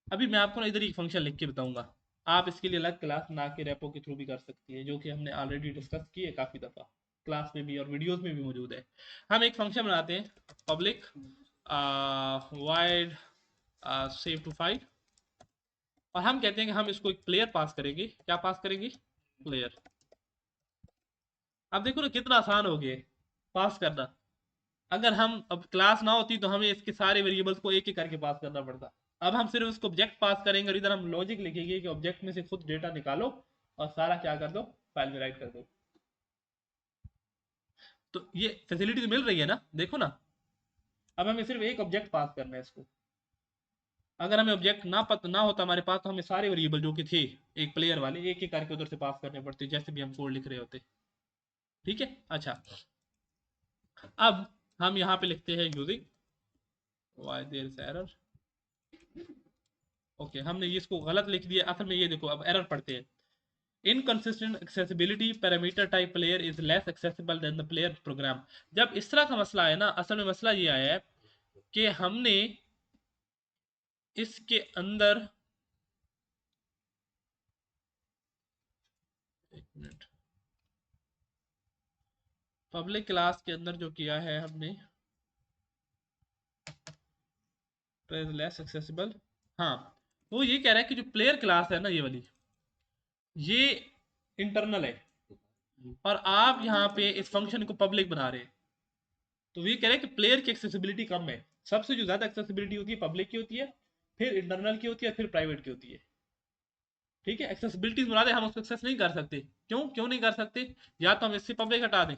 अभी मैं आपको ना इधर एक फंक्शन लिख के बताऊंगा। आप इसके लिए अलग क्लास बना के रेपो के थ्रू भी कर सकती है, जो कि हमने ऑलरेडी डिस्कस की है काफ़ी दफ़ा, क्लास में भी और वीडियोस में भी मौजूद है। हम एक फंक्शन बनाते हैं, public void save to file, और हम कहते हैं कि हम इसको एक प्लेयर पास करेंगे। क्या पास करेंगे? प्लेयर। अब देखो ना कितना आसान हो गया पास करना। अगर हम अब क्लास ना होती तो हमें इसके सारे वेरिएबल्स को एक एक करके पास करना पड़ता। अब हम सिर्फ उसको ऑब्जेक्ट पास करेंगे और इधर हम लॉजिक लिखेंगे कि ऑब्जेक्ट में से खुद डेटा निकालो और सारा क्या कर दो, फाइल में राइट कर दो। तो ये फैसिलिटी तो मिल रही है ना, देखो ना। अब हमें सिर्फ एक ऑब्जेक्ट पास करना है इसको। अगर हमें ऑब्जेक्ट ना होता हमारे पास, तो हमें सारे वेरिएबल जो कि थे एक प्लेयर वाले एक एक करके उधर से पास करने पड़ते, जैसे भी हम कोड लिख रहे होते। ठीक है। अच्छा, अब हम यहाँ पे लिखते हैं using why there is error. Okay, हमने ये इसको गलत लिख दिया। असल में ये देखो, अब एरर पढ़ते हैं। Inconsistent accessibility parameter type player is less accessible than the player program. जब इस तरह का मसला है ना, असल में मसला ये आया है कि हमने इसके अंदर, एक मिनट, पब्लिक क्लास के अंदर जो किया है हमने इज लेस एक्सेसिबल। हाँ, वो ये कह रहा है कि जो प्लेयर क्लास है ना, ये वाली, ये इंटरनल है और आप यहाँ पे इस फंक्शन को पब्लिक बना रहे हैं। तो ये कह रहे हैं कि प्लेयर की एक्सेसिबिलिटी कम है। सबसे जो ज्यादा एक्सेसिबिलिटी होती है पब्लिक की होती है, फिर इंटरनल की होती है, फिर प्राइवेट की होती है। ठीक है, एक्सेसिबिलिटी बना दे, हम उसको एक्सेस नहीं कर सकते। क्यों क्यों नहीं कर सकते? या तो हम इससे पब्लिक हटा दें,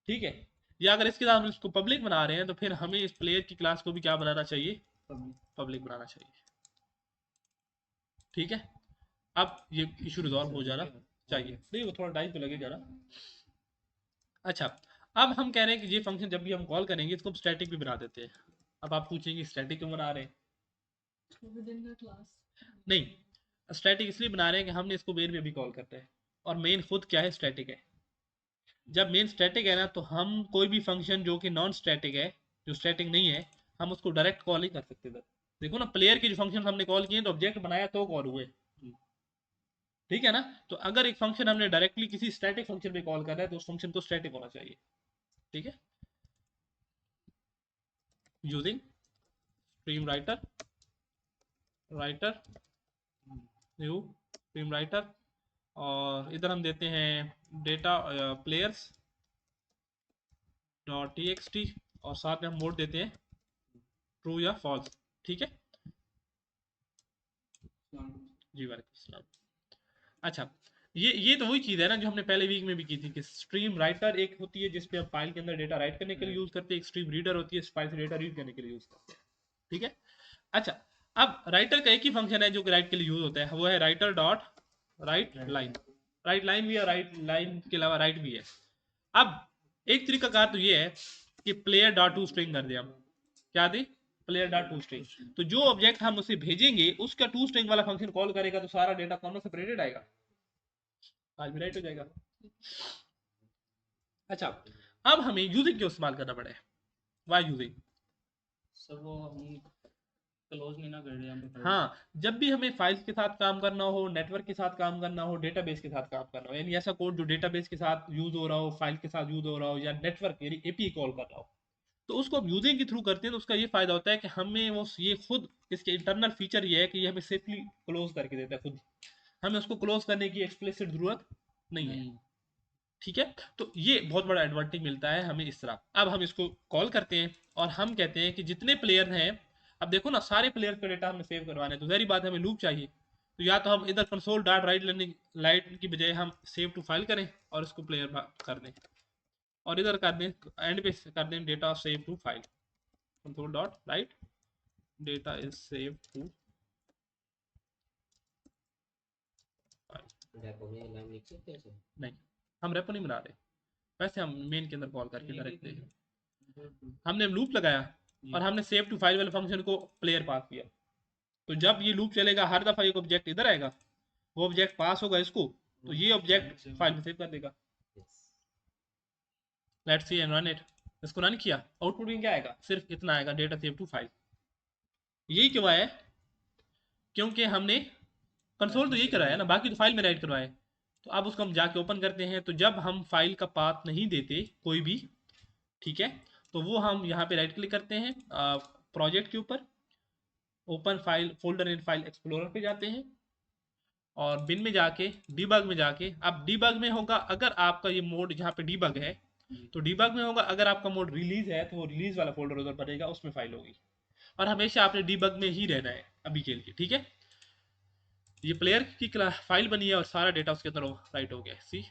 ठीक है, या अगर इसके साथ हम इसको पब्लिक बना रहे हैं तो फिर हमें इस प्लेयर की क्लास को भी क्या बनाना चाहिए? पब्लिक बनाना चाहिए। ठीक है, अब ये इशू रिजॉल्व हो जाना चाहिए। नहीं, वो थोड़ा टाइम तो लगेगा ना। अच्छा, अब हम कह रहे हैं कि ये फंक्शन जब भी हम कॉल करेंगे इसको हम स्टैटिक भी बना देते हैं। अब आप पूछेंगे स्टैटिक क्यों बना रहे हैं? within the class. नहीं, स्टैटिक इसलिए बना रहे हैं कि हमने इसको मेन में भी कॉल करते हैं, और मेन खुद क्या है? स्टैटिक है। जब मेन स्टैटिक है ना, तो हम कोई भी फंक्शन जो कि नॉन स्टैटिक है, जो स्टैटिक नहीं है, हम उसको डायरेक्ट कॉल नहीं कर सकते इधर। देखो ना, प्लेयर के जो फंक्शन हमने कॉल किए तो ऑब्जेक्ट बनाया तो कॉल हुए। ठीक है ना। तो अगर एक फंक्शन हमने डायरेक्टली किसी स्टैटिक फंक्शन पे कॉल कर रहा है तो उस फंक्शन को स्टैटिक होना चाहिए। ठीक है, using stream writer, writer new stream writer, और इधर हम देते हैं data players dot T X T, और साथ में हम मोड देते हैं ट्रू या फॉल्स। ठीक है जी, वालेकुम सलाम। अच्छा, ये तो वही चीज़ है ना जो हमने पहले वीक में भी की थी, कि स्ट्रीम राइटर एक होती है जिसपे हम फाइल के अंदर डेटा राइट करने के लिए यूज करते हैं, एक स्ट्रीम रीडर होती है फाइल से डेटा रीड करने के लिए यूज करते हैं। ठीक है। अच्छा, अब राइटर का एक ही फंक्शन है जो कि राइट के लिए यूज होता है, वो है writer dot right line. Right line भी है, राइट लाइन के अलावा राइट भी है। अब एक तरीका कार तो ये है कि प्लेयर डॉट टू स्ट्रिंग कर दिया हम। क्या दे? Player dot to string. तो जो ऑब्जेक्ट हम उसे भेजेंगे उसका टू स्ट्रिंग वाला फंक्शन कॉल करेगा, तो सारा डेटा कौन सेपरेटेड आएगा? आज भी राइट हो जाएगा। अच्छा, अब हमें यूजिंग क्यों इस्तेमाल करना पड़े? Y using? सर वो हम क्लोज नहीं ना कर रहे हम तो। हाँ, जब भी हमें फाइल्स के साथ काम करना हो, नेटवर्क के साथ काम करना हो, डेटाबेस के साथ काम करना हो, यानी ऐसा कोड जो डेटाबेस के साथ यूज हो रहा हो, फाइल के साथ यूज हो रहा हो, या नेटवर्क यानी एपीआई कॉल कर रहा हो, तो उसको हम यूजिंग के थ्रू करते हैं, तो उसका ये फायदा होता है कि हमें वो ये खुद इसके इंटरनल फीचर ये है कि ये हमें सेफली क्लोज करके देता है खुद, हमें उसको क्लोज करने की एक्सप्लिसिट जरूरत नहीं है। ठीक है, तो ये बहुत बड़ा एडवांटेज मिलता है हमें इस तरह। अब हम इसको कॉल करते हैं और हम कहते हैं कि जितने प्लेयर हैं, अब देखो ना सारे प्लेयर का डेटा हमें सेव करवाना है, तो जहरी बात है हमें लूप चाहिए। तो या तो हम इधर console dot right learning light की बजाय हम सेव टू फाइल करें और इसको प्लेयर कर दें, और इधर कर दें एंड पे कर दें data save to file, console dot write data is save to repo में लाइन लिख सकते हैं सर? नहीं, हम रेपो नहीं बना रहे, वैसे हम मेन के अंदर कॉल करके डायरेक्ट देंगे। हमने लूप लगाया और हमने सेव टू फाइल वाले फंक्शन को प्लेयर पास किया, तो जब ये लूप चलेगा हर दफा एक ऑब्जेक्ट इधर आएगा, वो ऑब्जेक्ट पास होगा इसको, तो ये ऑब्जेक्ट फाइल में सेव कर देगा। Let's see and run it. इसको रन किया, आउटपुट में क्या आएगा, सिर्फ इतना आएगा, डेटा सेव टू फाइल। यही क्यों आया, क्योंकि हमने कंसोल तो यही कराया ना, बाकी तो फाइल में राइट करवाए। तो अब उसको हम जाके ओपन करते हैं, तो जब हम फाइल का पाथ नहीं देते कोई भी, ठीक है, तो वो हम यहाँ पे राइट क्लिक करते हैं प्रोजेक्ट के ऊपर, open file folder in file explorer पे जाते हैं, और बिन में जाके डीबग में जाके, अब डीबग में होगा अगर आपका ये मोड जहाँ पे डीबग है, तो डीबग में होगा अगर आपका मोड रिलीज है, तो वो रिलीज वाला फोल्डर उधर बनेगा, उसमें फाइल होगी। और हमेशा आपने डीबग में ही रहना है अभी के लिए, ठीक है। ये प्लेयर की फाइल बनी है और सारा डेटा उसके अंदर राइट हो गया, सी।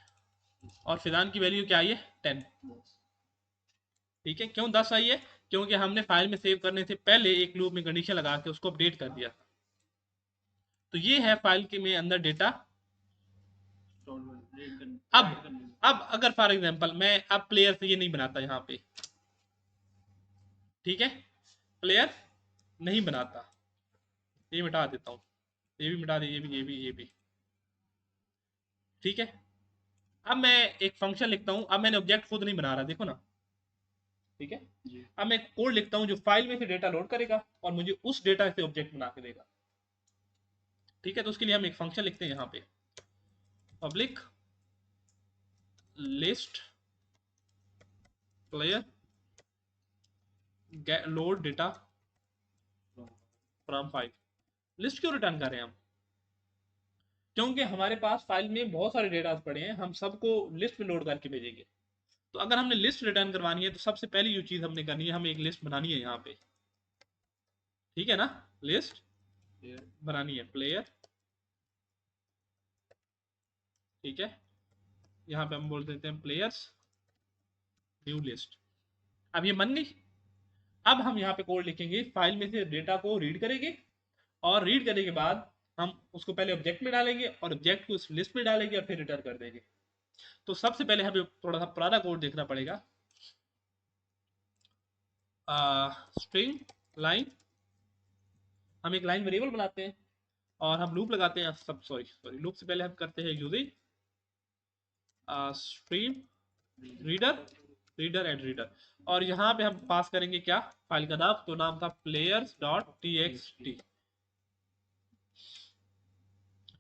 और फिजान की वैल्यू क्या आई है, 10। ठीक है, क्यों 10 आई है, क्योंकि हमने फाइल में सेव करने से पहले एक लूप में कंडीशन लगा के उसको अपडेट कर दिया। तो ये है फाइल के में अंदर डेटा। अब अगर फॉर एग्जांपल मैं अब प्लेयर से ये नहीं बनाता यहाँ पे, ठीक है, प्लेयर नहीं बनाता, ये मिटा देता हूँ, ये भी मिटा दे, ये भी, ठीक है। अब मैं एक फंक्शन लिखता हूँ, अब मैंने ऑब्जेक्ट खुद नहीं बना रहा, देखो ना, ठीक है। अब मैं कोड लिखता हूँ जो फाइल में से डेटा लोड करेगा और मुझे उस डेटा से ऑब्जेक्ट बना के देगा, ठीक है। तो उसके लिए हम एक फंक्शन लिखते हैं यहाँ पे, public list player get load data from file. List क्यों रिटर्न कर रहे हैं हम, क्योंकि हमारे पास फाइल में बहुत सारे डेटा पड़े हैं, हम सबको लिस्ट में लोड करके भेजेंगे। तो अगर हमने लिस्ट रिटर्न करवानी है, तो सबसे पहली जो चीज हमने करनी है, हमें एक लिस्ट बनानी है यहाँ पे, ठीक है ना, लिस्ट बनानी है प्लेयर, ठीक है। यहाँ पे हम बोल देते हैं प्लेयर्स न्यू लिस्ट। अब ये बन गई। अब हम यहाँ पे कोड लिखेंगे, फाइल में से डेटा को रीड करेंगे, और रीड करने के बाद हम उसको पहले ऑब्जेक्ट में डालेंगे और ऑब्जेक्ट को उस लिस्ट में डालेंगे और फिर रिटर्न कर देंगे। तो सबसे पहले हमें थोड़ा सा पुराना कोड देखना पड़ेगा। स्ट्रिंग लाइन, हम एक लाइन वेरिएबल बनाते हैं और हम लूप लगाते हैं, सब सॉरी लूप से पहले हम करते हैं using stream reader and reader, और यहाँ पे हम पास करेंगे क्या, फाइल का नाम, तो नाम था players.txt,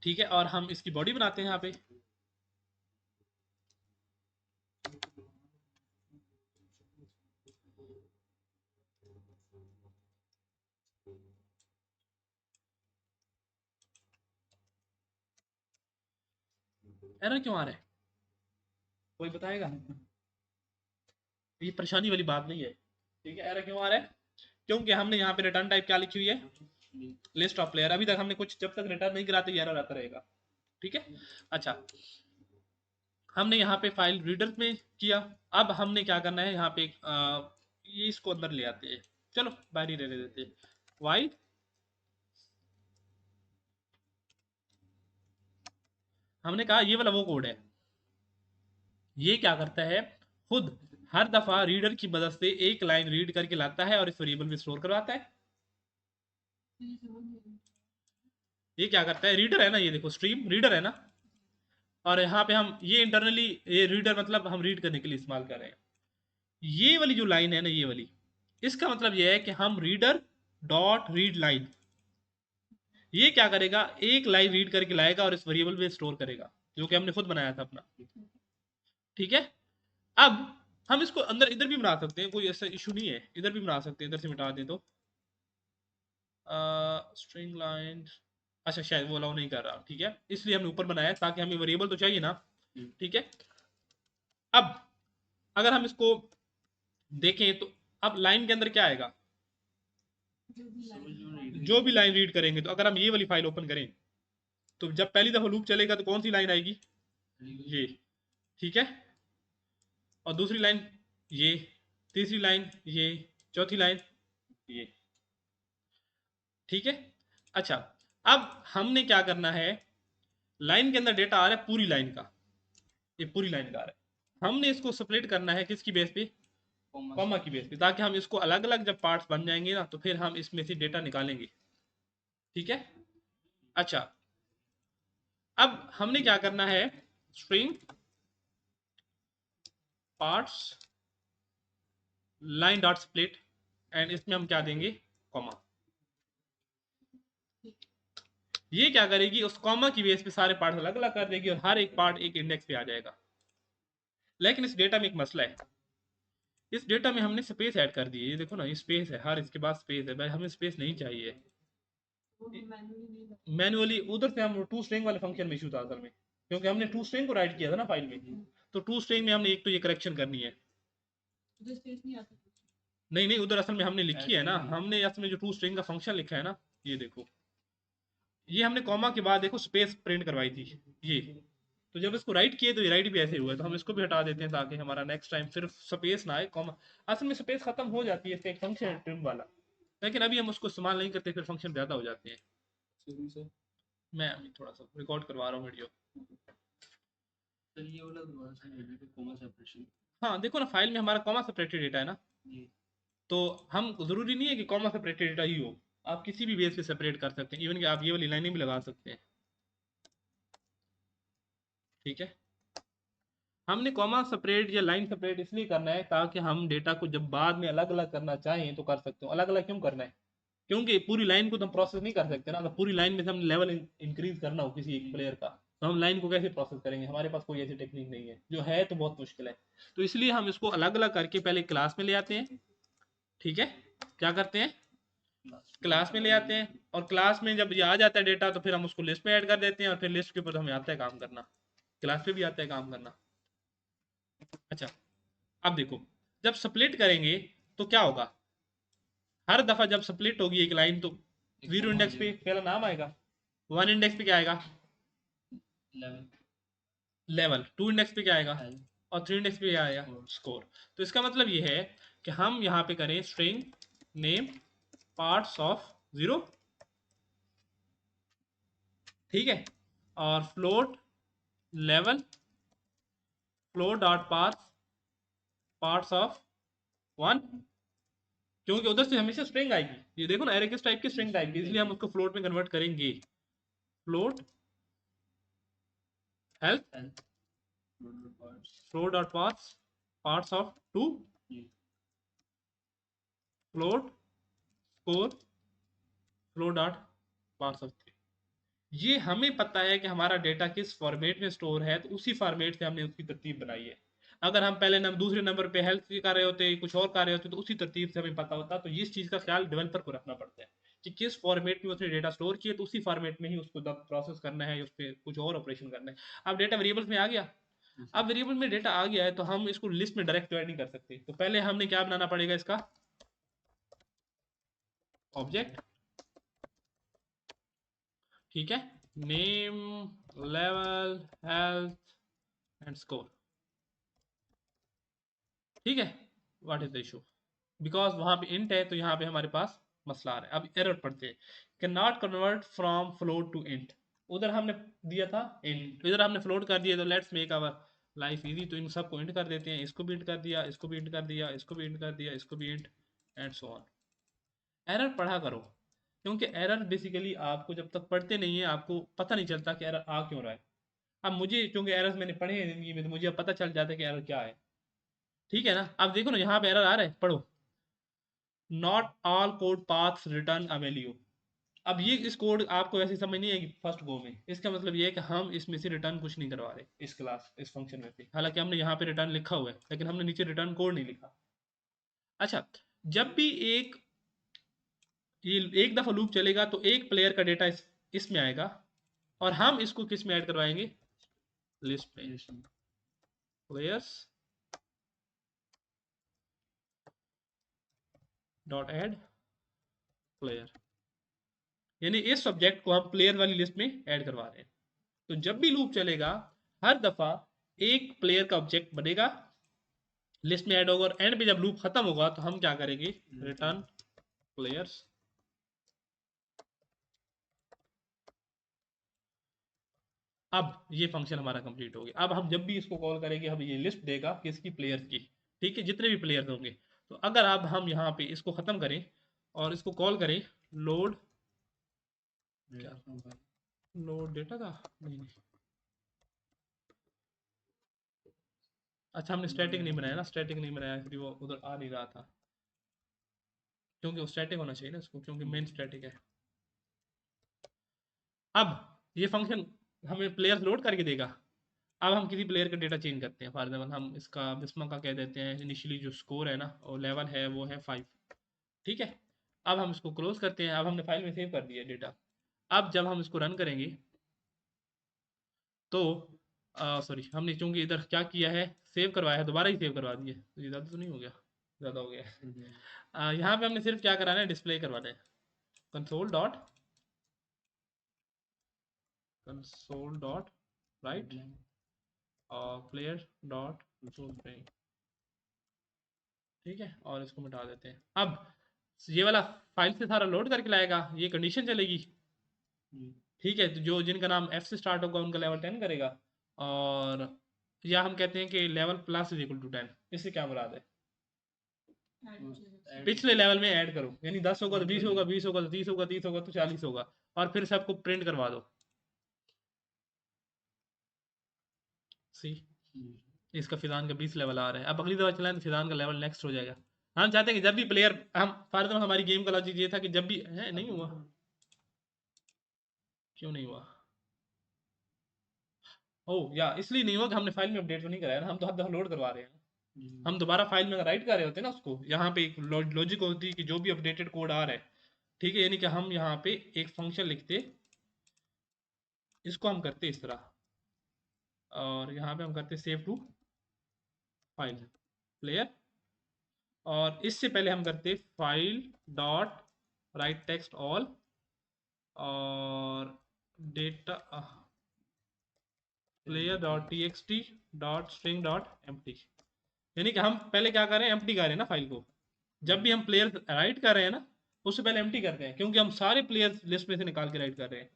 ठीक है। और हम इसकी बॉडी बनाते हैं यहाँ पे, एरर क्यों आ रहा है, कोई बताएगा, ये परेशानी वाली बात नहीं है, ठीक है। एरर क्यों आ रहा है, क्योंकि हमने यहाँ पे रिटर्न टाइप क्या लिखी हुई है, लिस्ट ऑफ प्लेयर। अभी तक हमने कुछ जब तक रिटर्न नहीं कराते एरर आता रहेगा, ठीक है। अच्छा, हमने यहाँ पे फाइल रीडर में किया, अब हमने क्या करना है, यहाँ पे ये इसको अंदर ले आते हैं, चलो बाहर ही रहने देते हैं, वाइल हमने कहा ये वाला वो कोड है, ये क्या करता है, खुद हर दफा रीडर की मदद से एक लाइन रीड करके लाता है और इस वेरिएबल में स्टोर करवाता है। ये क्या करता है, रीडर है ना, ये देखो स्ट्रीम रीडर है ना, और यहाँ पे हम ये इंटरनली ये रीडर मतलब हम रीड करने के लिए इस्तेमाल कर रहे हैं। ये वाली जो लाइन है ना, ये वाली, इसका मतलब ये है कि हम रीडर डॉट रीड लाइन, ये क्या करेगा, एक लाइन रीड करके लाएगा और इस वेरिएबल में स्टोर करेगा जो कि हमने खुद बनाया था अपना। ठीक है, अब हम इसको अंदर इधर भी बना सकते हैं, कोई ऐसा इशू नहीं है, इधर भी बना सकते हैं, इधर से मिटा दें तो स्ट्रिंग लाइन, अच्छा शायद वो अलाउ नहीं कर रहा, ठीक है, इसलिए हमने ऊपर बनाया ताकि हमें वेरिएबल तो चाहिए ना। ठीक है, अब अगर हम इसको देखें तो अब लाइन के अंदर क्या आएगा, जो भी सब line जो है। read जो भी लाइन रीड करेंगे, तो अगर हम ये वाली फाइल ओपन करें तो जब पहली दफा लूप चलेगा तो कौन सी लाइन आएगी, ये, ठीक है, और दूसरी लाइन ये, तीसरी लाइन ये, चौथी लाइन ये। ठीक है, अच्छा, अब हमने क्या करना है, लाइन के अंदर डेटा आ रहा है पूरी लाइन का, ये पूरी लाइन का आ रहा है, हमने इसको सेपरेट करना है किसकी बेस पे, कॉमा की बेस पे, ताकि हम इसको अलग अलग जब पार्ट्स बन जाएंगे ना तो फिर हम इसमें से डेटा निकालेंगे। ठीक है, अच्छा, अब हमने क्या करना है, string parts line dot split, and इसमें हम क्या देंगे, कॉमा। ये क्या करेगी, उस कॉमा की बेस पे सारे पार्ट अलग अलग कर देगी और हर एक पार्ट एक इंडेक्स पे आ जाएगा। लेकिन इस डेटा में एक मसला है, इस डेटा में हमने स्पेस ऐड कर दी है, ये देखो ना, ये स्पेस है, हर इसके बाद स्पेस है, भाई हमें स्पेस नहीं चाहिए। वो मैनुअली नहीं लगता। मैनुअली उधर से हम टू स्ट्रिंग वाले फंक्शन में इशू था असल में, क्योंकि हमने टू स्ट्रिंग को राइट किया था ना फाइल में, तो टू स्ट्रिंग में हमने एक तो ये करेक्शन करनी है। उधर स्पेस नहीं आता कुछ। नहीं नहीं, उधर असल में हमने लिखी है ना, ऐड करनी है। हमने असल में जो टू स्ट्रिंग का फंक्शन लिखा है ना, ये देखो, ये हमने कॉमा के बाद देखो स्पेस प्रिंट करवाई थी ये, तो जब इसको राइट किए तो ये राइट भी ऐसे हुआ है, तो हम इसको भी हटा देते हैं ताकि हमारा नेक्स्ट टाइम सिर्फ स्पेस ना आए, कॉमा। असल में स्पेस खत्म हो जाती है, इसका एक फंक्शन है ट्रिम वाला, लेकिन अभी हम उसको इस्तेमाल नहीं करते, फिर फंक्शन ज्यादा हो जाते हैं। शुरू से मैं अभी थोड़ा सा रिकॉर्ड करवा रहा हूँ वीडियो। सर ये वाला दोबारा से read पे कॉमा सेपरेशन हाँ देखो ना, फाइल में हमारा कॉमा सेपरेटेड डेटा है ना, ये तो हम जरूरी नहीं है कि कॉमा सेपरेटेड डेटा ही हो, आप किसी भी बेस पे सेपरेट कर सकते हैं, इवन कि आप ये वाली लाइनें भी लगा सकते हैं। ठीक है, हमने कॉमा सेपरेट या लाइन सेपरेट इसलिए करना है ताकि हम डेटा को जब बाद में अलग अलग करना चाहें तो कर सकते हो। अलग अलग क्यों करना है, क्योंकि पूरी लाइन को तो हम प्रोसेस नहीं कर सकते ना, तो पूरी लाइन में से हम लेवल इंक्रीज करना हो किसी एक प्लेयर का, तो हम लाइन को कैसे प्रोसेस करेंगे, हमारे पास कोई ऐसी टेक्निक नहीं है, जो है तो बहुत मुश्किल है। तो इसलिए हम इसको अलग अलग करके पहले क्लास में ले आते हैं। ठीक है, क्या करते हैं, क्लास में ले आते हैं, और क्लास में जब ये आ जाता है डेटा तो फिर हम उसको लिस्ट में ऐड कर देते हैं, और फिर लिस्ट के ऊपर हमें आता है काम करना, क्लास पे भी आता है काम करना। अच्छा, अब देखो, जब स्प्लिट करेंगे तो क्या होगा, हर दफा जब स्प्लिट होगी एक लाइन तो जीरो इंडेक्स पे पहला नाम आएगा, वन इंडेक्स पे क्या आएगा, लेवल लेवल, टू इंडेक्स पे क्या आएगा, हेल्थ और थ्री इंडेक्स पे क्या आएगा, स्कोर। तो इसका मतलब ये है कि हम यहाँ पे करें string name parts of zero, ठीक है, और float level float dot parts of one, क्योंकि उधर से हमेशा स्ट्रिंग आएगी, ये देखो ना एरे किस टाइप की स्ट्रिंग टाइप की, इसलिए हम उसको फ्लोट में कन्वर्ट करेंगे। Float health health parts float dot parts of two, float score float dot parts of three. ये हमें पता है कि हमारा डेटा किस फॉर्मेट में स्टोर है, तो उसी फॉर्मेट से हमने उसकी तरतीब बनाई है। अगर हम पहले दूसरे नंबर पे हेल्थ कर रहे होते, कुछ और कर रहे होते, तो उसी तरतीब से हमें पता होता। तो इस चीज़ का ख्याल डेवलपर को रखना पड़ता है कि किस फॉर्मेट में उसने डेटा स्टोर किया, तो उसी फॉर्मेट में ही उसको प्रोसेस करना है, उस पर कुछ और ऑपरेशन करना है। अब डेटा वेरिएबल्स में आ गया, अब वेरिएबल में डेटा आ गया है तो हम इसको लिस्ट में डायरेक्ट ऐड नहीं कर सकते, तो पहले हमने क्या बनाना पड़ेगा, इसका ऑब्जेक्ट। ठीक है, name level health and score. ठीक है, what is the issue, because वहां पे इंट है तो यहाँ पे हमारे पास मसला आ रहा है। अब एरर पढ़ते हैं, can not convert from float to int, उधर हमने दिया था इंट, इधर हमने फ्लोट कर दिया, तो let's make our life easy, तो इन सबको इंट कर देते हैं, इसको भी इंट कर दिया, इसको भी इंट कर दिया, इसको भी इंट कर दिया, इसको भी int, and so on. Error पढ़ा करो, क्योंकि एरर बेसिकली आपको जब तक पढ़ते नहीं है आपको पता नहीं चलता कि एरर आ क्यों रहा है। अब मुझे क्योंकि एरर्स मैंने पढ़े हैं जिंदगी में, तो मुझे अब पता चल जाता है कि एरर क्या है। ठीक है ना, अब देखो ना यहाँ पे एरर आ रहा है, पढ़ो, not all code paths return a value. अब ये इस कोड आपको ऐसे समझ नहीं आएगी फर्स्ट गो में। इसका मतलब ये है कि हम इसमें से रिटर्न कुछ नहीं करवा रहे इस क्लास इस फंक्शन में से, हालांकि हमने यहाँ पे रिटर्न लिखा हुआ है लेकिन हमने नीचे रिटर्न कोड नहीं लिखा। अच्छा, जब भी ये एक दफा लूप चलेगा तो एक प्लेयर का डेटा इसमें आएगा और हम इसको किस में ऐड करवाएंगे, लिस्ट में। Yes. Players dot add player, यानी इस सब्जेक्ट को हम प्लेयर वाली लिस्ट में ऐड करवा रहे हैं। तो जब भी लूप चलेगा हर दफा एक प्लेयर का ऑब्जेक्ट बनेगा, लिस्ट में ऐड होगा, और एंड पे जब लूप खत्म होगा तो हम क्या करेंगे, रिटर्न प्लेयर्स। अब ये फंक्शन हमारा कंप्लीट हो गया। अब हम जब भी इसको कॉल करेंगे हम ये लिस्ट देगा किसकी, प्लेयर्स की, ठीक है, जितने भी प्लेयर्स होंगे। तो अगर अब हम यहाँ पे इसको खत्म करें और इसको कॉल करें लोड, क्या लोड डेटा था, नहीं अच्छा हमने स्टैटिक नहीं बनाया ना, स्टैटिक नहीं बनाया इसलिए वो उधर आ नहीं रहा था, क्योंकि वो स्टैटिक होना चाहिए ना इसको, क्योंकि मेन स्टैटिक है। अब ये फंक्शन हमें प्लेयर्स लोड करके देगा। अब हम किसी प्लेयर का डेटा चेंज करते हैं, फॉर एग्जाम्पल हम इसका बिस्मा का कह देते हैं, इनिशियली जो स्कोर है ना और लेवल है वो है 5, ठीक है। अब हम इसको क्लोज करते हैं, अब हमने फाइल में सेव कर दिया डेटा। अब जब हम इसको रन करेंगे तो सॉरी, हमने चूंकि इधर क्या किया है, सेव करवाया है, दोबारा ही सेव करवा दिए, तो ये ज़्यादा तो नहीं हो गया, ज़्यादा हो गया। यहाँ पे हमने सिर्फ क्या कराना है, डिस्प्ले करवाना है, कंसोल डॉट राइट और प्लेयर डॉट स्ट्रिंग, ठीक है, और इसको मिटा देते हैं। अब ये वाला फाइल से सारा लोड करके लाएगा, ये कंडीशन चलेगी, ठीक है। तो जो जिनका नाम F से स्टार्ट होगा उनका लेवल 10 करेगा, और या हम कहते हैं कि level plus is equal to 10, इससे क्या मुराद है, पिछले लेवल में ऐड करो, यानी 10 होगा तो 20 होगा, 20 होगा तो 30 होगा, 30 होगा तो 40 होगा, और फिर सबको प्रिंट करवा दो। सी, इसका फिजान का 20 लेवल आ रहा है। अब अगली दफा चलाएं तो फिजान का लेवल नेक्स्ट हो जाएगा। हम चाहते हैं कि जब भी प्लेयर, हम फॉर एग्जाम्पल हमारी गेम का लॉजिक ये था कि जब भी है, नहीं हुआ, क्यों नहीं हुआ, ओ या इसलिए नहीं हुआ कि हमने फाइल में अपडेट तो नहीं कराया ना, हम तो हर दफा लोड करवा रहे हैं। हम दोबारा फाइल में राइट कर रहे होते ना उसको, यहाँ पे एक लॉजिक होती है कि जो भी अपडेटेड कोड आ रहा है, ठीक है, यानी कि हम यहाँ पे एक फंक्शन लिखते, इसको हम करते इस तरह, और यहाँ पे हम करते सेव टू फाइल प्लेयर, और इससे पहले हम करते file dot write text all और data player dot T X T dot string dot empty, यानी कि हम पहले क्या कर रहे हैं, एम्प्टी कर रहे हैं ना फाइल को। जब भी हम प्लेयर राइट कर रहे हैं ना उससे पहले एम्प्टी करते हैं, क्योंकि हम सारे प्लेयर्स लिस्ट में से निकाल के राइट कर रहे हैं।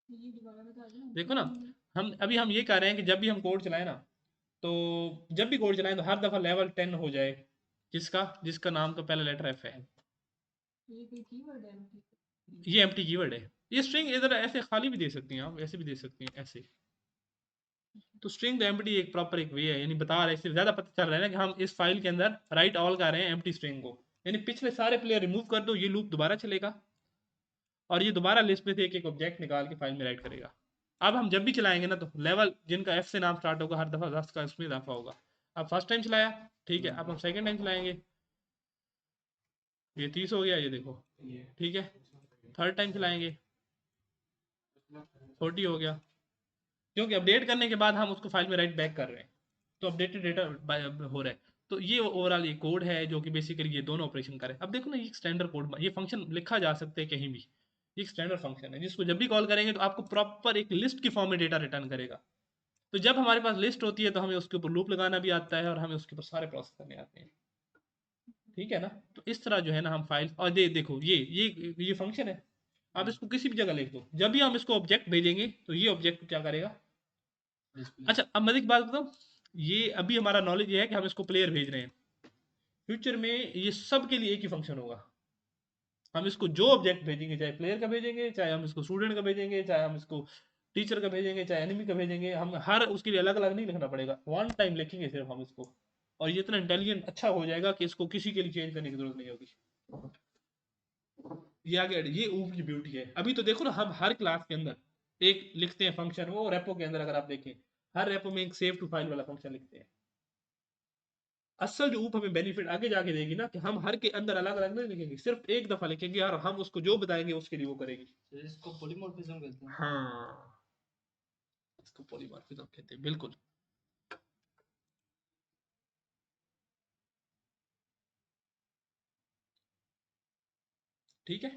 ये दोबारा बता देना। देखो ना, हम ये कर रहे हैं कि जब भी हम कोड चलाएं ना, तो जब भी कोड चलाएं तो हर दफा लेवल 10 हो जाए, जिसका नाम का पहला लेटर एफ है। ये कोई कीवर्ड है मतलब? ये एम्प्टी कीवर्ड है। ये स्ट्रिंग इधर ऐसे खाली भी दे सकती हैं आप, ऐसे भी दे सकती हैं, ऐसे। तो स्ट्रिंग तो एम्प्टी एक प्रॉपर एक वे है, यानी बता रहे हैं, इससे ज़्यादा पता चल रहा है ना कि हम इस फाइल के अंदर राइट ऑल कर रहे हैं एम्प्टी स्ट्रिंग को, यानी पिछले सारे प्लेयर रिमूव कर दो, ये लूप दोबारा चलेगा और ये दोबारा लिस्ट में से एक एक ऑब्जेक्ट निकाल के फाइल में राइट करेगा। अब हम जब भी चलाएंगे ना तो लेवल जिनका एफ से नाम स्टार्ट होगा हर दफा 10 का इसमें इजाफा होगा। अब फर्स्ट टाइम चलाया, ठीक है, अब हम सेकंड टाइम चलाएंगे, ये 30 हो गया, ये देखो, ठीक है। थर्ड टाइम चलाएंगे 40 हो गया, क्योंकि अपडेट करने के बाद हम उसको फाइल में राइट बैक कर रहे हैं, तो अपडेटेड डेटा हो रहा है। तो ये ओवरऑल ये कोड है जो कि बेसिकली ये दोनों ऑपरेशन करे। अब देखो ना, ये स्टैंडर्ड कोड, ये फंक्शन लिखा जा सकता है कहीं भी, ये स्टैंडर्ड फंक्शन है जिसको जब भी कॉल करेंगे तो आपको प्रॉपर एक लिस्ट की फॉर्म में डेटा रिटर्न करेगा। तो जब हमारे पास लिस्ट होती है तो हमें उसके ऊपर लूप लगाना भी आता है और हमें उसके ऊपर सारे प्रोसेस करने आते हैं, ठीक है ना। तो इस तरह जो है ना हम फाइल, और देखो ये फंक्शन है, आप इसको किसी भी जगह लिख दो, जब भी हम इसको ऑब्जेक्ट भेजेंगे तो ये ऑब्जेक्ट क्या करेगा। अच्छा, अब मैं एक बात बताऊं, ये अभी हमारा नॉलेज ये है कि हम इसको प्लेयर भेज रहे हैं, फ्यूचर में ये सब के लिए एक ही फंक्शन होगा। हम इसको जो ऑब्जेक्ट भेजेंगे, चाहे प्लेयर का भेजेंगे, चाहे हम इसको स्टूडेंट का भेजेंगे, चाहे हम इसको टीचर का भेजेंगे, चाहे एनिमी का भेजेंगे, हम हर उसके लिए अलग अलग नहीं लिखना पड़ेगा, वन टाइम लिखेंगे सिर्फ हम इसको, और ये इतना इंटेलिजेंट अच्छा हो जाएगा कि इसको किसी के लिए चेंज करने की जरूरत नहीं होगी। ये आगे ये ऊप की ब्यूटी है। अभी तो देखो ना, हम हर क्लास के अंदर एक लिखते हैं फंक्शन, वो रेपो के अंदर अगर आप देखें हर रेपो में एक सेव टू फाइल वाला फंक्शन लिखते हैं। असल जो ऊप हमें बेनिफिट आगे जाके देगी ना, कि हम हर के अंदर अलग अलग नहीं लिखेंगे, सिर्फ एक दफा लिखेंगे और हम उसको जो बताएंगे उसके लिए वो करेगी। तो इसको पॉलीमॉर्फिज्म कहते हैं। हाँ, इसको पॉलीमॉर्फिज्म कहते हैं, बिल्कुल। ठीक है।